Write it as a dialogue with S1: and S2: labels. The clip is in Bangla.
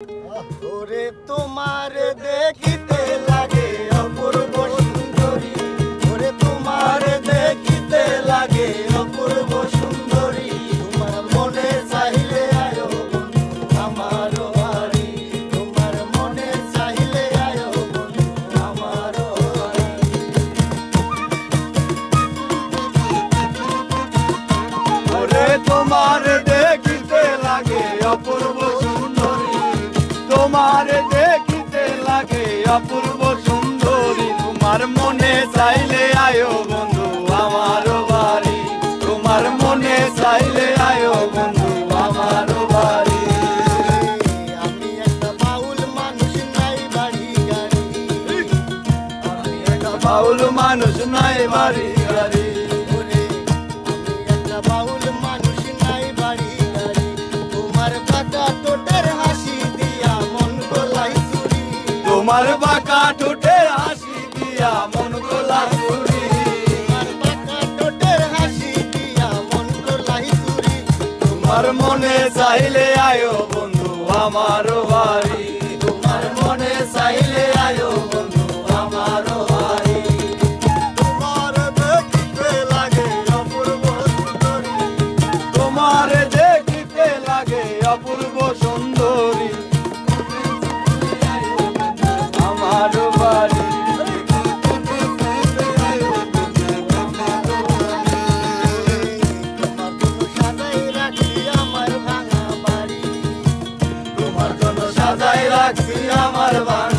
S1: ওরে তোমার দেখিতে লাগে অপূর্ব সুন্দরী, ওরে তোমার দেখিতে লাগে অপূর্ব সুন্দরী। তোমার মনে চাইলে আয়ো বন্ধু আমার বাড়ি, তোমার মনে চাইলে আয়ো বন্ধু আমার বাড়ি।
S2: ওরে তোমার দেখিতে লাগে অপূর্ব সুন্দরী, তোমার দেখিতে লাগে অপূর্ব সুন্দরী। তোমার মনে চাইলে আয়ো বন্ধু আমার বাড়ি, তোমার মনে চাইলে আয়ো বন্ধু আমার বাড়ি।
S1: আমি একটা বাউল মানুষ নাই বাড়ি গাড়ি,
S2: আমি একটা বাউল মানুষ নাই বাড়ি গাড়ি।
S1: ওরে আমি একটা বাউল মানুষ নাই বাড়ি গাড়ি। তোমার বাঁকা ঠোঁটের হাসি দিয়া মন গোলাই চুরি,
S2: তোমার বাঁকা ঠোঁটের হাসি দিয়া মন গোলা চুরি,
S1: তোমার বাঁকা ঠোঁটের হাসি দিয়া মন গোলাই চুরি।
S2: তোমার মনে চাইলে আয়ো বন্ধু আমার বাড়ি, তোমার মনে চাইলে আয়ো বন্ধু আমার বাড়ি।
S1: তোমার দেখিতে লাগে অপূর্ব সুন্দরী,
S2: তোমার দেখিতে লাগে অপূর্ব সুন্দরী, আমার বাড়ি।
S1: তোমার জন্য সাজাই রাখি আমার ভাঙা বাড়ি,
S2: তোমার জন্য সাজাই রাখছি আমার বাড়ি।